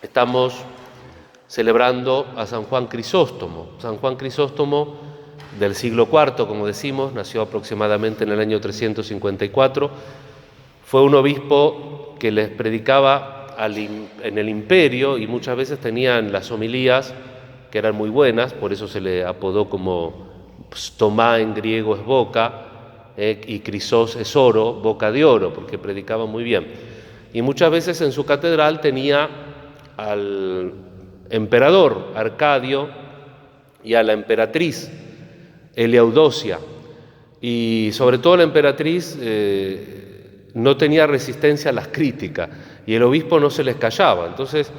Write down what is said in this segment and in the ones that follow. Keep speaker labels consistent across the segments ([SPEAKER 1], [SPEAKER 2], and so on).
[SPEAKER 1] Estamos celebrando a San Juan Crisóstomo. San Juan Crisóstomo del siglo IV, como decimos, nació aproximadamente en el año 354. Fue un obispo que les predicaba en el imperio y muchas veces tenían las homilías que eran muy buenas, por eso se le apodó como Tomá en griego es boca y Crisós es oro, boca de oro, porque predicaba muy bien. Y muchas veces en su catedral tenía al emperador Arcadio y a la emperatriz Eleudocia. Y sobre todo la emperatriz no tenía resistencia a las críticas y el obispo no se les callaba. Entonces,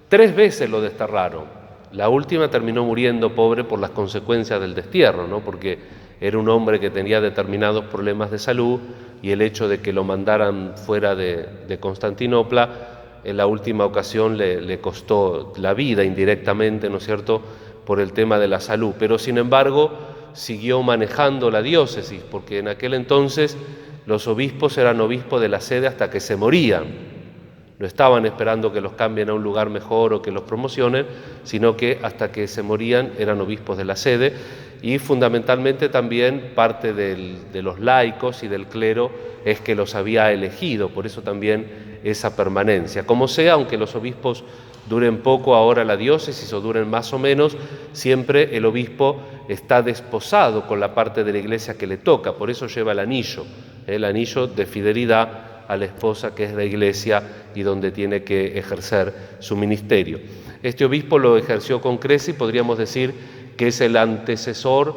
[SPEAKER 1] 3 veces lo desterraron. La última terminó muriendo pobre por las consecuencias del destierro, ¿no? Porque era un hombre que tenía determinados problemas de salud y el hecho de que lo mandaran fuera de Constantinopla, en la última ocasión le costó la vida indirectamente, ¿no es cierto?, por el tema de la salud. Pero sin embargo, siguió manejando la diócesis, porque en aquel entonces los obispos eran obispos de la sede hasta que se morían. No estaban esperando que los cambien a un lugar mejor o que los promocionen, sino que hasta que se morían eran obispos de la sede. Y fundamentalmente también parte de los laicos y del clero es que los había elegido, por eso también esa permanencia. Como sea, aunque los obispos duren poco ahora la diócesis o duren más o menos, siempre el obispo está desposado con la parte de la iglesia que le toca, por eso lleva el anillo de fidelidad a la esposa que es la iglesia y donde tiene que ejercer su ministerio. Este obispo lo ejerció con creces y podríamos decir que es el antecesor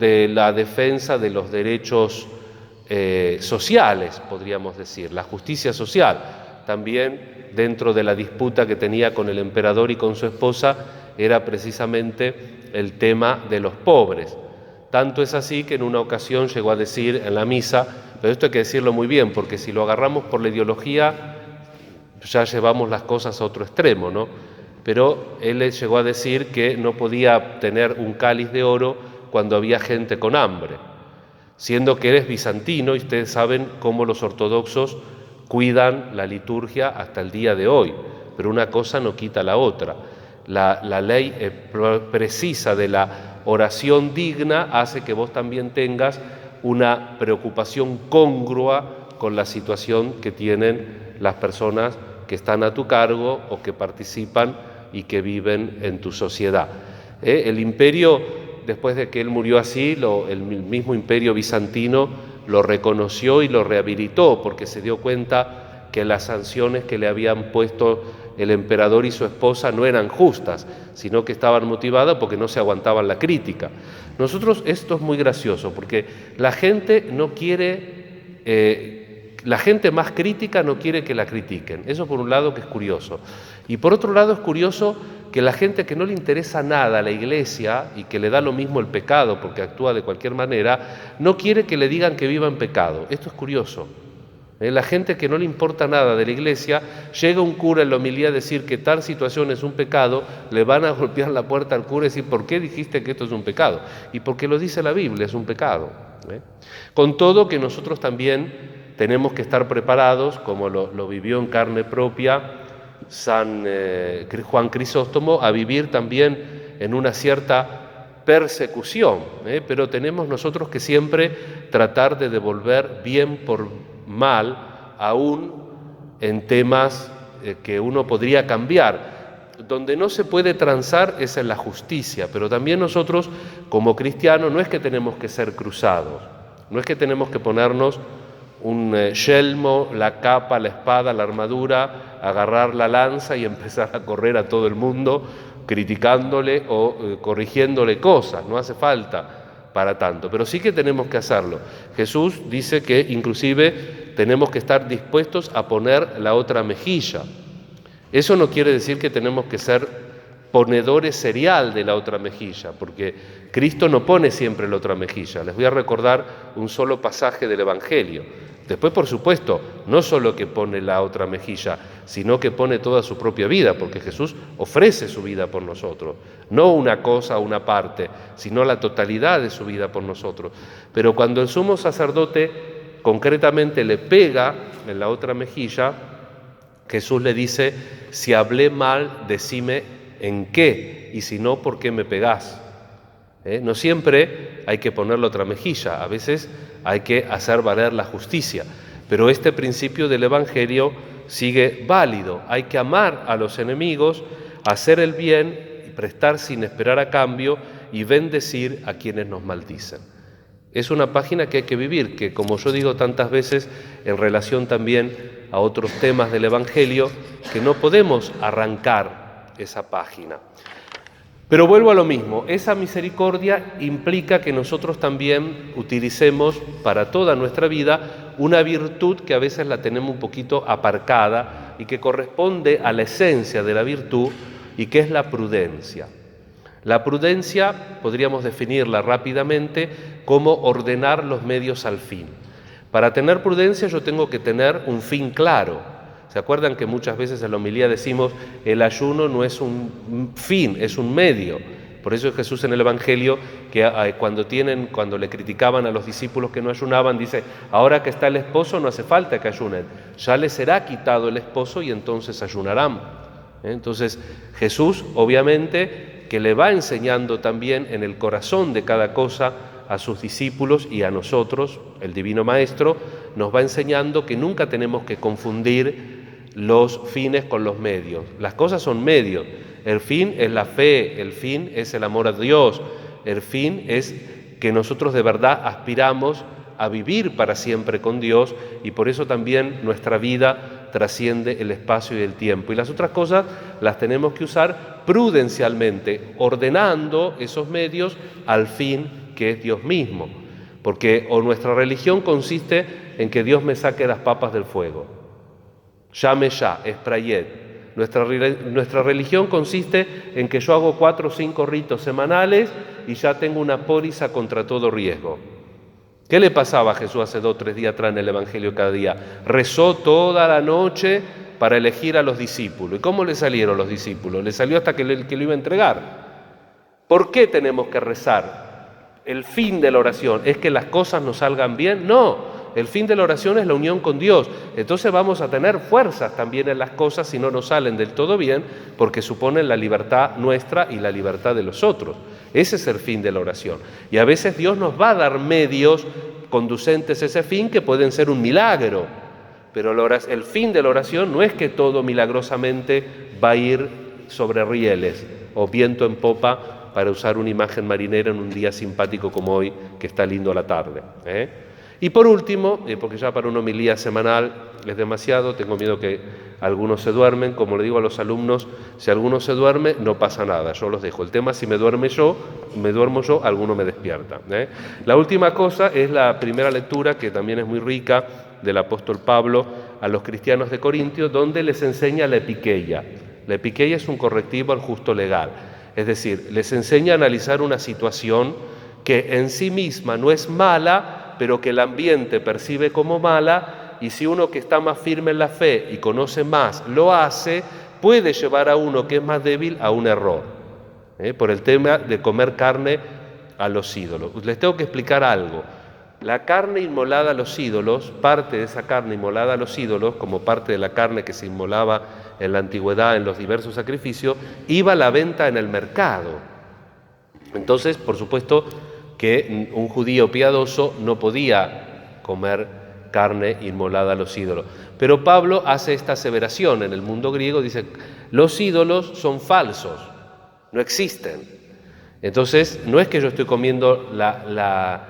[SPEAKER 1] de la defensa de los derechos sociales, podríamos decir, la justicia social. También dentro de la disputa que tenía con el emperador y con su esposa era precisamente el tema de los pobres. Tanto es así que en una ocasión llegó a decir en la misa, pero esto hay que decirlo muy bien, porque si lo agarramos por la ideología ya llevamos las cosas a otro extremo, ¿no? Pero él llegó a decir que no podía tener un cáliz de oro cuando había gente con hambre, siendo que él es bizantino y ustedes saben cómo los ortodoxos cuidan la liturgia hasta el día de hoy, pero una cosa no quita la otra. La ley precisa de la oración digna hace que vos también tengas una preocupación congrua con la situación que tienen las personas que están a tu cargo o que participan y que viven en tu sociedad. El imperio, después de que él murió así, el mismo imperio bizantino lo reconoció y lo rehabilitó porque se dio cuenta que las sanciones que le habían puesto el emperador y su esposa no eran justas, sino que estaban motivadas porque no se aguantaban la crítica. Nosotros, esto es muy gracioso, porque la gente no quiere, la gente más crítica no quiere que la critiquen. Eso por un lado que es curioso. Y por otro lado es curioso que la gente que no le interesa nada a la iglesia y que le da lo mismo el pecado porque actúa de cualquier manera, no quiere que le digan que viva en pecado. Esto es curioso. La gente que no le importa nada de la iglesia, llega un cura en la homilía a decir que tal situación es un pecado, le van a golpear la puerta al cura y decir, ¿por qué dijiste que esto es un pecado? Y porque lo dice la Biblia, es un pecado. Con todo que nosotros también tenemos que estar preparados, como lo vivió en carne propia San Juan Crisóstomo, a vivir también en una cierta persecución, pero tenemos nosotros que siempre tratar de devolver bien por mal, aún en temas que uno podría cambiar. Donde no se puede transar es en la justicia, pero también nosotros como cristianos no es que tenemos que ser cruzados, no es que tenemos que ponernos un yelmo, la capa, la espada, la armadura, agarrar la lanza y empezar a correr a todo el mundo criticándole o corrigiéndole cosas, no hace falta para tanto, pero sí que tenemos que hacerlo. Jesús dice que inclusive tenemos que estar dispuestos a poner la otra mejilla. Eso no quiere decir que tenemos que ser ponedores serial de la otra mejilla, porque Cristo no pone siempre la otra mejilla. Les voy a recordar un solo pasaje del Evangelio. Después, por supuesto, no solo que pone la otra mejilla, sino que pone toda su propia vida, porque Jesús ofrece su vida por nosotros. No una cosa, una parte, sino la totalidad de su vida por nosotros. Pero cuando el sumo sacerdote concretamente le pega en la otra mejilla, Jesús le dice, si hablé mal, decime en qué, y si no, ¿por qué me pegás? No siempre hay que ponerle otra mejilla, a veces hay que hacer valer la justicia, pero este principio del Evangelio sigue válido. Hay que amar a los enemigos, hacer el bien y prestar sin esperar a cambio y bendecir a quienes nos maldicen. Es una página que hay que vivir, que como yo digo tantas veces en relación también a otros temas del Evangelio, que no podemos arrancar esa página. Pero vuelvo a lo mismo, esa misericordia implica que nosotros también utilicemos para toda nuestra vida una virtud que a veces la tenemos un poquito aparcada y que corresponde a la esencia de la virtud y que es la prudencia. La prudencia podríamos definirla rápidamente como ordenar los medios al fin. Para tener prudencia yo tengo que tener un fin claro. ¿Se acuerdan que muchas veces en la homilía decimos el ayuno no es un fin, es un medio? Por eso Jesús en el Evangelio, que cuando le criticaban a los discípulos que no ayunaban, dice, ahora que está el esposo no hace falta que ayunen, ya les será quitado el esposo y entonces ayunarán. Entonces Jesús obviamente que le va enseñando también en el corazón de cada cosa a sus discípulos y a nosotros, el Divino Maestro, nos va enseñando que nunca tenemos que confundir los fines con los medios. Las cosas son medios. El fin es la fe, el fin es el amor a Dios, el fin es que nosotros de verdad aspiramos a vivir para siempre con Dios y por eso también nuestra vida trasciende el espacio y el tiempo. Y las otras cosas las tenemos que usar prudencialmente, ordenando esos medios al fin que es Dios mismo. Porque nuestra religión consiste en que Dios me saque las papas del fuego. Llame ya, esprayet. Nuestra religión consiste en que yo hago 4 o 5 ritos semanales y ya tengo una póliza contra todo riesgo. ¿Qué le pasaba a Jesús hace 2 o 3 días atrás en el Evangelio cada día? Rezó toda la noche para elegir a los discípulos. ¿Y cómo le salieron los discípulos? Le salió hasta que lo iba a entregar. ¿Por qué tenemos que rezar? ¿El fin de la oración es que las cosas nos salgan bien? No. El fin de la oración es la unión con Dios. Entonces vamos a tener fuerzas también en las cosas si no nos salen del todo bien, porque suponen la libertad nuestra y la libertad de los otros. Ese es el fin de la oración. Y a veces Dios nos va a dar medios conducentes a ese fin que pueden ser un milagro. Pero el fin de la oración no es que todo milagrosamente va a ir sobre rieles o viento en popa, para usar una imagen marinera en un día simpático como hoy, que está lindo a la tarde. Y por último, porque ya para una homilía semanal es demasiado, tengo miedo que algunos se duermen, como le digo a los alumnos, si alguno se duerme, no pasa nada, yo los dejo. El tema, si me duermo yo, alguno me despierta. La última cosa es la primera lectura, que también es muy rica, del apóstol Pablo a los cristianos de Corintio, donde les enseña la epiqueia. La epiqueia es un correctivo al justo legal. Es decir, les enseña a analizar una situación que en sí misma no es mala, pero que el ambiente percibe como mala, y si uno que está más firme en la fe y conoce más lo hace, puede llevar a uno que es más débil a un error. Por el tema de comer carne a los ídolos. Les tengo que explicar algo. La carne inmolada a los ídolos, parte de esa carne inmolada a los ídolos, como parte de la carne que se inmolaba en la antigüedad en los diversos sacrificios, iba a la venta en el mercado. Entonces, por supuesto que un judío piadoso no podía comer carne inmolada a los ídolos. Pero Pablo hace esta aseveración en el mundo griego, dice, los ídolos son falsos, no existen. Entonces, no es que yo estoy comiendo la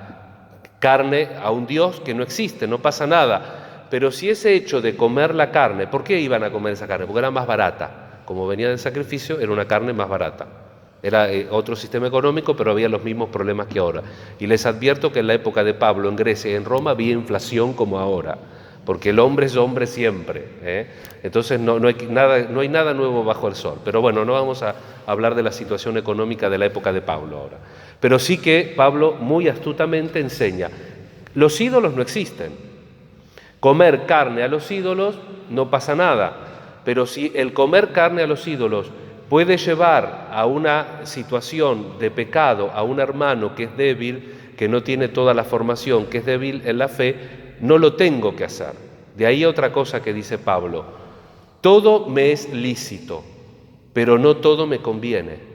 [SPEAKER 1] carne a un Dios que no existe, no pasa nada. Pero si ese hecho de comer la carne, ¿por qué iban a comer esa carne? Porque era más barata. Como venía del sacrificio, era una carne más barata. Era otro sistema económico, pero había los mismos problemas que ahora. Y les advierto que en la época de Pablo, en Grecia y en Roma, había inflación como ahora. Porque el hombre es hombre siempre. Entonces no hay nada nuevo bajo el sol. Pero bueno, no vamos a hablar de la situación económica de la época de Pablo ahora. Pero sí que Pablo muy astutamente enseña, los ídolos no existen. Comer carne a los ídolos no pasa nada, pero si el comer carne a los ídolos puede llevar a una situación de pecado a un hermano que es débil, que no tiene toda la formación, que es débil en la fe, no lo tengo que hacer. De ahí otra cosa que dice Pablo, Todo me es lícito, pero no todo me conviene.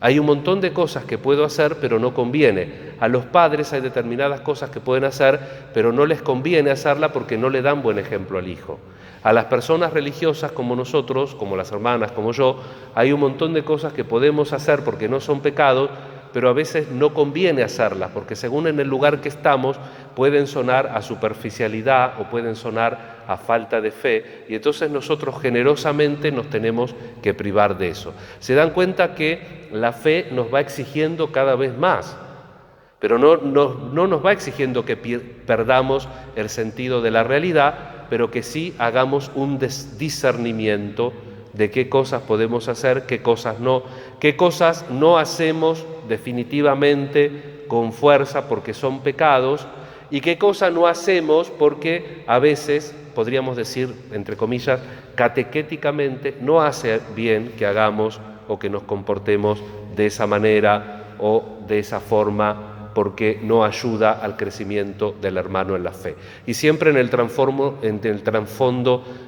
[SPEAKER 1] Hay un montón de cosas que puedo hacer, pero no conviene. A los padres hay determinadas cosas que pueden hacer, pero no les conviene hacerla porque no le dan buen ejemplo al hijo. A las personas religiosas como nosotros, como las hermanas, como yo, hay un montón de cosas que podemos hacer porque no son pecados, pero a veces no conviene hacerlas, porque según en el lugar que estamos, pueden sonar a superficialidad o pueden sonar a falta de fe, y entonces nosotros generosamente nos tenemos que privar de eso. Se dan cuenta que la fe nos va exigiendo cada vez más, pero no nos va exigiendo que perdamos el sentido de la realidad, pero que sí hagamos un discernimiento de qué cosas podemos hacer, qué cosas no hacemos definitivamente con fuerza porque son pecados, y qué cosas no hacemos porque a veces, podríamos decir, entre comillas, catequéticamente, no hace bien que hagamos o que nos comportemos de esa manera o de esa forma, porque no ayuda al crecimiento del hermano en la fe. Y siempre en el trasfondo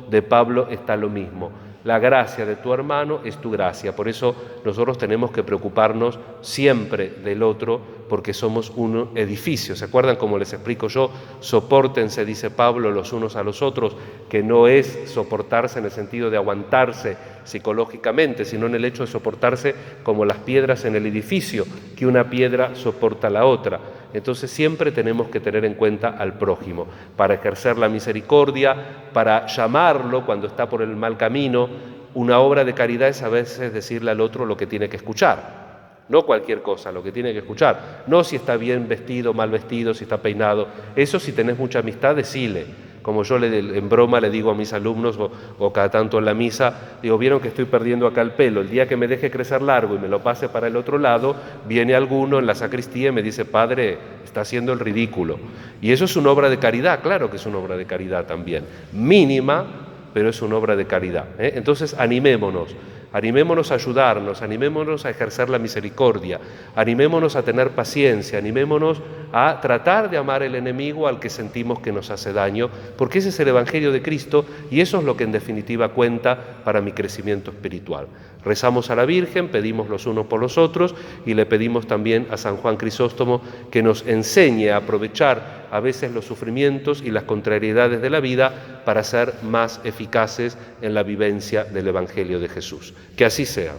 [SPEAKER 1] de Pablo está lo mismo. La gracia de tu hermano es tu gracia. Por eso nosotros tenemos que preocuparnos siempre del otro, porque somos un edificio. ¿Se acuerdan cómo les explico yo? Sopórtense, dice Pablo, los unos a los otros, que no es soportarse en el sentido de aguantarse psicológicamente, sino en el hecho de soportarse como las piedras en el edificio, que una piedra soporta a la otra. Entonces siempre tenemos que tener en cuenta al prójimo, para ejercer la misericordia, para llamarlo cuando está por el mal camino. Una obra de caridad es a veces decirle al otro lo que tiene que escuchar. No cualquier cosa, lo que tiene que escuchar. No si está bien vestido, mal vestido, si está peinado. Eso, si tenés mucha amistad, decile. Como yo en broma le digo a mis alumnos o cada tanto en la misa, digo, vieron que estoy perdiendo acá el pelo, el día que me deje crecer largo y me lo pase para el otro lado, viene alguno en la sacristía y me dice, padre, está haciendo el ridículo. Y eso es una obra de caridad, claro que es una obra de caridad también, mínima, pero es una obra de caridad. Entonces animémonos a ayudarnos, animémonos a ejercer la misericordia, animémonos a tener paciencia, animémonos a tratar de amar al enemigo al que sentimos que nos hace daño, porque ese es el Evangelio de Cristo y eso es lo que en definitiva cuenta para mi crecimiento espiritual. Rezamos a la Virgen, pedimos los unos por los otros y le pedimos también a San Juan Crisóstomo que nos enseñe a aprovechar a veces los sufrimientos y las contrariedades de la vida para ser más eficaces en la vivencia del Evangelio de Jesús. Que así sea.